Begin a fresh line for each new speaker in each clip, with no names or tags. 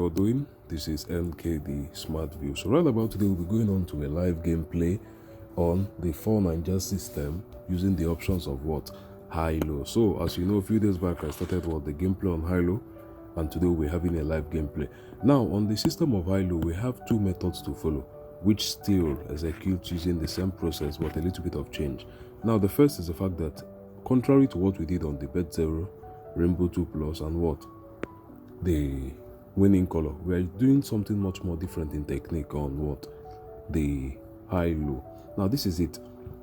you're doing. This is MK, the Smart View. So right about today, we'll be going on to a live gameplay on the Bet9ja system using the options of what? High-low. So as you know, a few days back, I started the gameplay on high-low, and today we're having a live gameplay. Now, on the system of high-low, we have two methods to follow, which still execute using the same process, but a little bit of change. Now, the first is the fact that, contrary to what we did on the Bet0, Rainbow 2 Plus, and what? The winning color, we are doing something much more different in technique on what? The high-low. Now, this is it.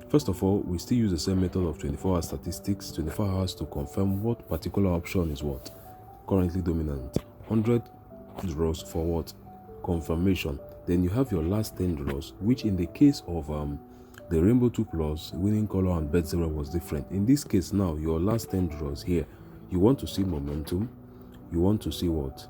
First of all, we still use the same method of 24-hour statistics, 24 hours to confirm what particular option is what? Currently dominant. 100 draws for what? Confirmation. Then you have your last 10 draws, which in the case of the Rainbow 2 Plus, winning color and Bet0 was different. In this case now, your last 10 draws here, you want to see momentum, you want to see what?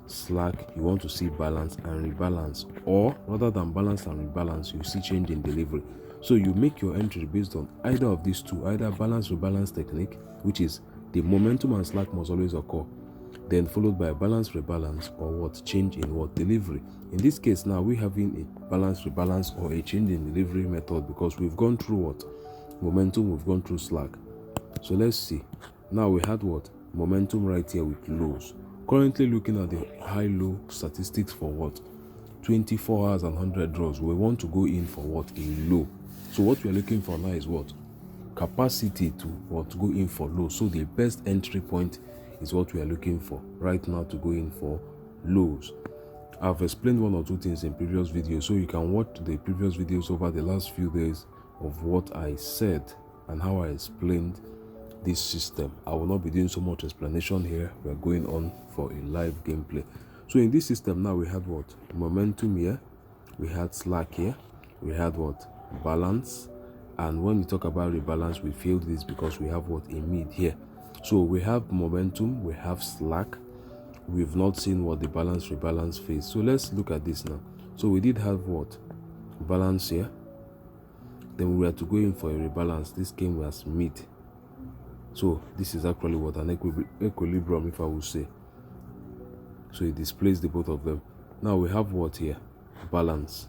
Slack, you want to see balance and rebalance, or rather than balance and rebalance, you see change in delivery. So you make your entry based on either of these two, either balance rebalance technique, which is the momentum and slack must always occur, then followed by balance rebalance, or what? Change in what? Delivery. In this case now, we're having a balance rebalance or a change in delivery method because we've gone through what? Momentum, we've gone through slack. So let's see. Now we had what? Momentum right here with lows. Currently looking at the high-low statistics for what? 24 hours and 100 draws. We want to go in for what? A low. So what we are looking for now is what? Capacity to what? Go in for low. So the best entry point is what we are looking for right now, to go in for lows. I've explained one or two things in previous videos, so you can watch the previous videos over the last few days of what I said and how I explained this system. I will not be doing so much explanation here. We're going on for a live gameplay. So in this system now, we had what? Momentum here, we had slack here, we had what? Balance. And when we talk about rebalance, we failed this because we have what? A mid here. So we have momentum, we have slack, we've not seen what the balance rebalance phase. So let's look at this now. So we did have what? Balance here, then we were to go in for a rebalance. This came as mid. So this is actually what? An equilibrium, if I would say. So it displays the both of them. Now we have what here? Balance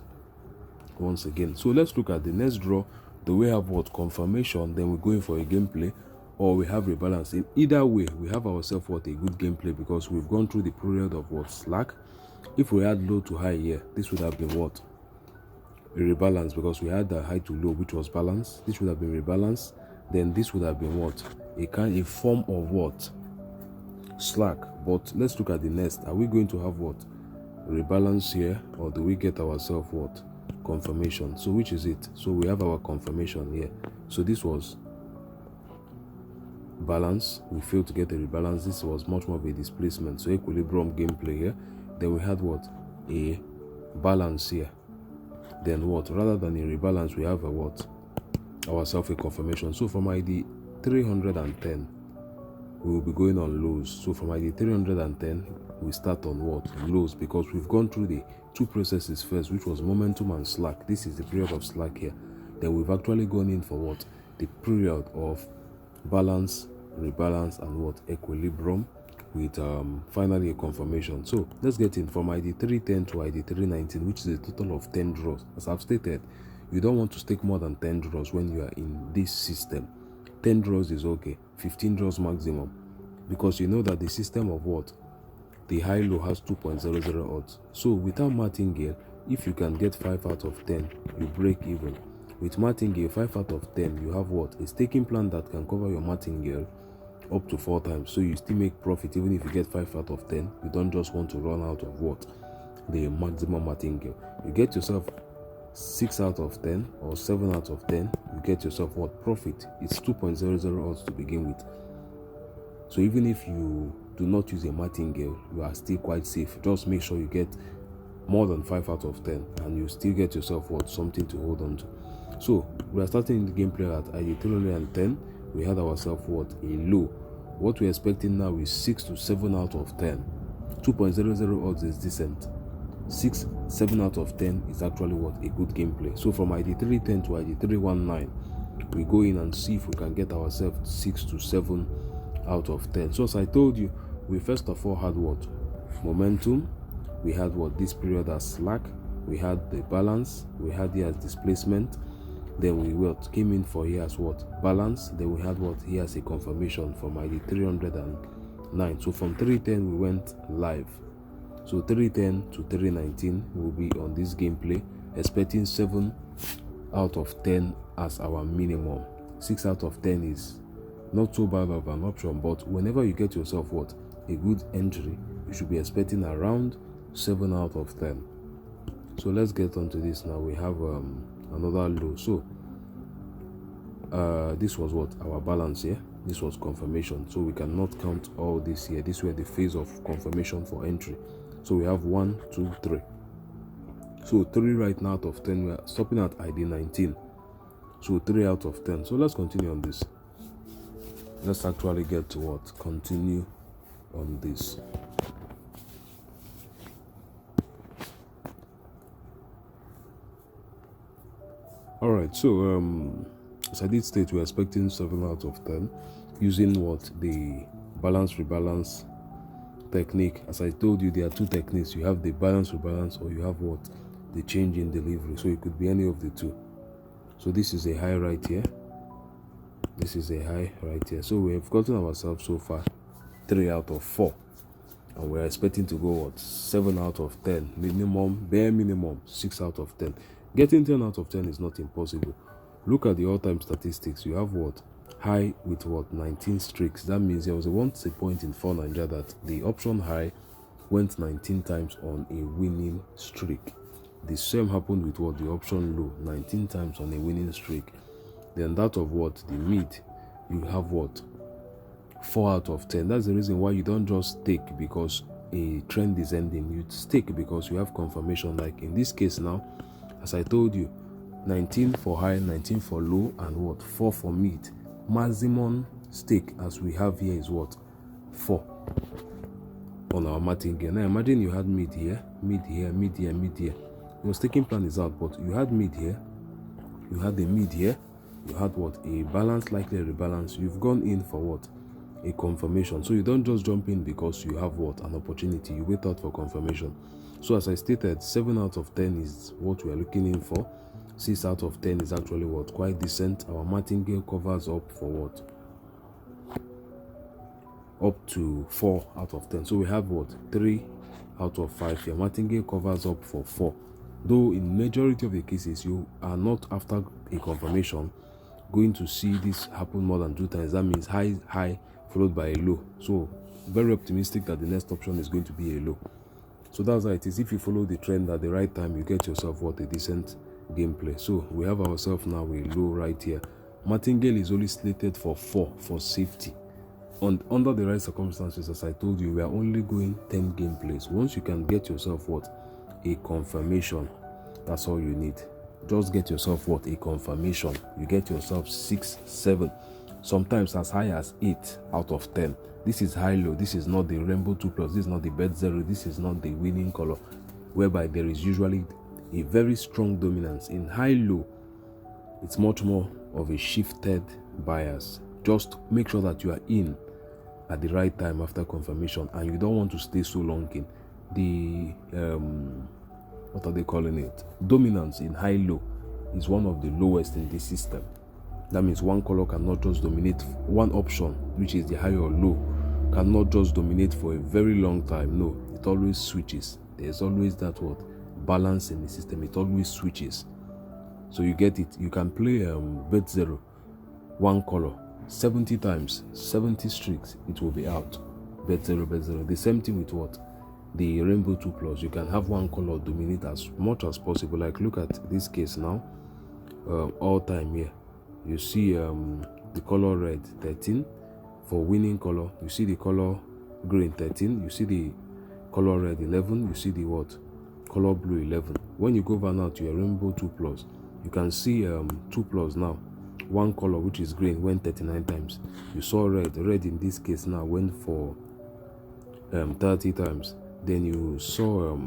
once again. So let's look at the next draw. Do we have what? Confirmation, then we're going for a gameplay, or we have rebalance. In either way, we have ourselves what? A good gameplay, because we've gone through the period of what? Slack. If we had low to high here, this would have been what? A rebalance, because we had the high to low, which was balance. This would have been rebalance. Then this would have been what? A form of what? Slack. But let's look at the next. Are we going to have what? Rebalance here, or do we get ourselves what? Confirmation. So which is it? So we have our confirmation here. So this was balance, we failed to get a rebalance. This was much more of a displacement, so equilibrium gameplay here. Then we had what? A balance here. Then what? Rather than a rebalance, we have a what? Ourselves a confirmation. So from ID 310, we will be going on lows. So from ID 310, we start on what? Lows, because we've gone through the two processes first, which was momentum and slack. This is the period of slack here. Then we've actually gone in for what? The period of balance, rebalance, and what? Equilibrium, with finally a confirmation. So let's get in from ID 310 to ID 319, which is a total of 10 draws. As I've stated, you don't want to stake more than 10 draws when you are in this system. 10 draws is okay, 15 draws maximum, because you know that the system of what? The high-low has 2.00 odds. So without martingale, if you can get 5 out of 10, you break even. With martingale, 5 out of 10, you have what? A staking plan that can cover your martingale up to 4 times. So you still make profit even if you get 5 out of 10. You don't just want to run out of what? The maximum martingale. You get yourself 6 out of 10 or 7 out of 10, you get yourself what? Profit. It's 2.00 odds to begin with. So even if you do not use a martingale, you are still quite safe. Just make sure you get more than 5 out of 10 and you still get yourself what? Something to hold on to. So we are starting the gameplay at ID 310. We had ourselves what? A low. What we're expecting now is 6 to 7 out of 10. 2.00 odds is decent. 6, 7 out of 10 is actually what? A good gameplay. So from ID 310 to ID 319, we go in and see if we can get ourselves 6 to 7 out of 10. So as I told you, we first of all had what? Momentum, we had what this period as slack, we had the balance, we had here as displacement, then we what came in for here as what balance, then we had what here as a confirmation from ID 309. So from 310 we went live. So 310 to 319 will be on this gameplay, expecting 7 out of 10 as our minimum. 6 out of 10 is not so bad of an option, but whenever you get yourself what a good entry, you should be expecting around 7 out of 10. So let's get on to this now. We have another low. So this was what our balance here. This was confirmation, so we cannot count all this here. This were the phase of confirmation for entry. So we have 1, 2, 3. So 3 right now out of 10. We are stopping at ID 19. So 3 out of 10. So let's continue on this. Let's actually get to what continue on this. All right, so as I did state, we're expecting 7 out of 10 using what the balance rebalance technique. As I told you, there are 2 techniques. You have the balance rebalance, or you have what the change in delivery. So it could be any of the 2. So this is a high right here, this is a high right here. So we have gotten ourselves so far 3 out of 4, and we're expecting to go what 7 out of 10 minimum, bare minimum 6 out of 10. Getting 10 out of 10 is not impossible. Look at the all-time statistics. You have what high with what 19 streaks. That means there was once a point in MENTORSHIP that the option high went 19 times on a winning streak. The same happened with what the option low, 19 times on a winning streak. Then that of what the mid, you have what 4 out of 10. That's the reason why you don't just take because a trend is ending. You stick because you have confirmation. Like in this case now, as I told you, 19 for high, 19 for low, and what 4 for mid. Maximum stake as we have here is what 4 on our martingale. Now imagine you had mid here, mid here, mid here, mid here. Your staking plan is out, but you had mid here, you had the mid here, you had what a balance, likely rebalance. You've gone in for what a confirmation. So you don't just jump in because you have what an opportunity. You wait out for confirmation. So as I stated, 7 out of 10 is what we are looking in for. 6 out of 10 is actually what quite decent. Our martingale covers up for what up to 4 out of 10. So we have what 3 out of 5 here. Martingale covers up for 4. Though in majority of the cases you are not, after a confirmation, going to see this happen more than 2 times. That means high followed by a low. So very optimistic that the next option is going to be a low. So that's how it is. If you follow the trend at the right time, you get yourself what a decent gameplay. So we have ourselves now a low right here. Martingale is only slated for 4 for safety. And under the right circumstances, as I told you, we are only going 10 gameplays. Once you can get yourself what a confirmation, that's all you need. Just get yourself what a confirmation. You get yourself 6, 7, sometimes as high as 8 out of 10. This is high low. This is not the rainbow 2+. This is not the Bet9ja. This is not the winning color, whereby there is usually a very strong dominance. In high low, it's much more of a shifted bias. Just make sure that you are in at the right time after confirmation, and you don't want to stay so long in the what are they calling it, dominance in high low is one of the lowest in this system. That means one color cannot just dominate. One option, which is the high or low, cannot just dominate for a very long time. No, it always switches. There's always that what balance in the system. It always switches. So you get it. You can play Bet9ja, one color 70 times, 70 streaks, it will be out. Bet9ja. The same thing with what the rainbow 2+. You can have one color dominate as much as possible. Like look at this case now, all time here. You see the color red 13 for winning color. You see the color green 13. You see the color red 11. You see the what color blue 11. When you go over now to your rainbow 2+, you can see 2+ now. One color, which is green, went 39 times. You saw red in this case now went for 30 times. Then you saw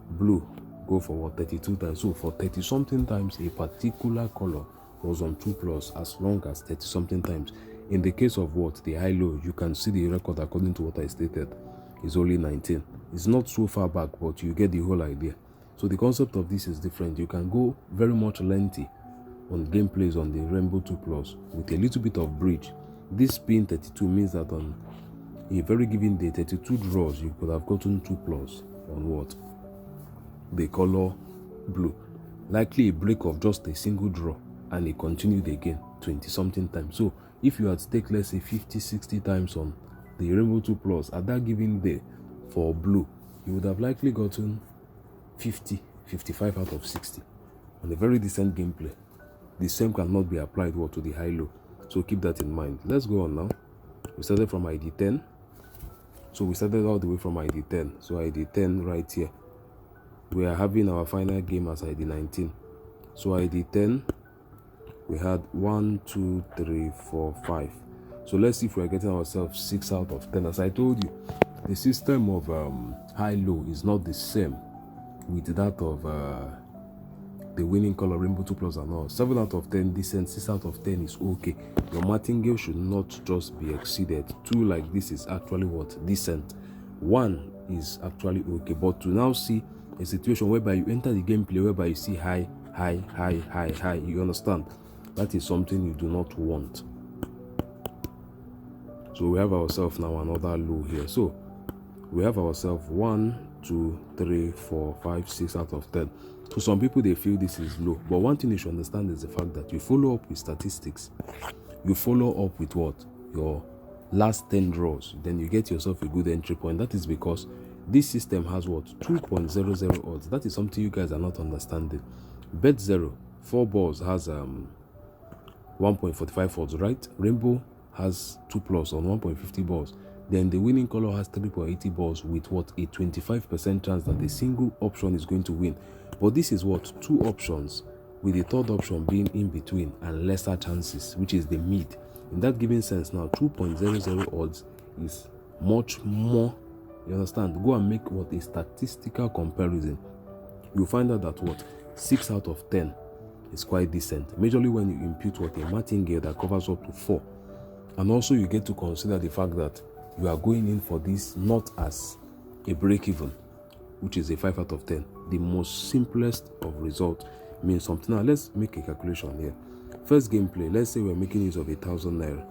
blue go for what 32 times. So for 30 something times, a particular color was on 2+ as long as 30 something times. In the case of what the high low, you can see the record according to what I stated. is only 19. It's not so far back, but you get the whole idea. So the concept of this is different. You can go very much lengthy on gameplays on the Rainbow 2 Plus with a little bit of bridge. This being 32 means that on a very given day, 32 draws, you could have gotten 2 plus on what? The color blue. Likely a break of just a single draw, and it continued again 20 something times. So if you had staked, let's say 50-60 times on the Rainbow 2 Plus at that given day for blue, you would have likely gotten 50-55 out of 60 on a very decent gameplay. The same cannot be applied to the high-low, so keep that in mind. Let's go on now. We started from ID 10, so we started all the way from ID 10. So ID 10 right here, we are having our final game as ID 19. So ID 10, we had 1 2 3 4 5. So let's see if we are getting ourselves 6 out of 10. As I told you, the system of high-low is not the same with that of the winning color Rainbow 2 Plus and all. 7 out of 10 decent, 6 out of 10 is okay. Your martingale should not just be exceeded. 2 like this is actually what? Decent. 1 is actually okay. But to now see a situation whereby you enter the gameplay whereby you see high, you understand? That is something you do not want. So we have ourselves now another low here. So we have ourselves 1 2 3 4 5 6 out of 10. So some people, they feel this is low, but one thing you should understand is the fact that you follow up with statistics. You follow up with what? Your last 10 draws, then you get yourself a good entry point. That is because this system has what? 2.00 odds. That is something you guys are not understanding. Bet9ja 4 balls has 1.45 odds, right? Rainbow has 2 plus on 1.50 balls. Then the winning color has 3.80 balls with what? A 25% chance that a single option is going to win. But this is what? 2 options, with the third option being in between and lesser chances, which is the mid. In that given sense now, 2.00 odds is much more. You understand? Go and make what? A statistical comparison. You'll find out that what? 6 out of 10 is quite decent. Majorly when you impute what? A martingale that covers up to 4. And also you get to consider the fact that you are going in for this not as a break-even, which is a 5 out of 10. The most simplest of result means something. Now let's make a calculation here. First gameplay, let's say we're making use of 1,000 naira.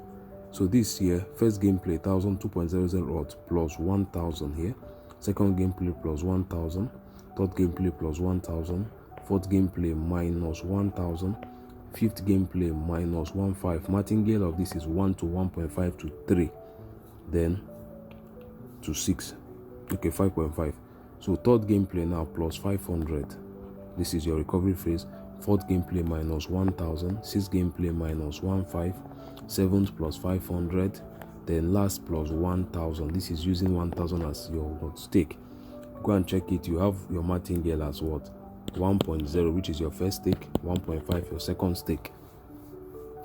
So this here, first gameplay 1,000, 2.00 odds plus 1,000 here. Second gameplay plus 1,000. Third gameplay plus 1,000. Fourth gameplay minus 1,000. Fifth gameplay minus 1.5. Martingale of this is 1 to 1.5 to 3. Then to 6. Okay, 5.5. So third gameplay now plus 500. This is your recovery phase. Fourth gameplay minus 1,000. Sixth gameplay minus 1.5. Seventh plus 500. Then last plus 1,000. This is using 1,000 as your what? Stake. Go and check it. You have your martingale as what? 1.0, which is your first stake. 1.5 your second stake.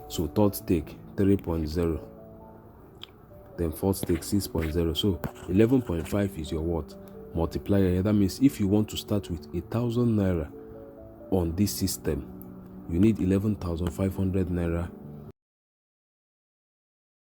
So third stake 3.0. Then fourth stake 6.0. So 11.5 is your what? Multiplier. That means if you want to start with 1,000 naira on this system, you need 11,500 naira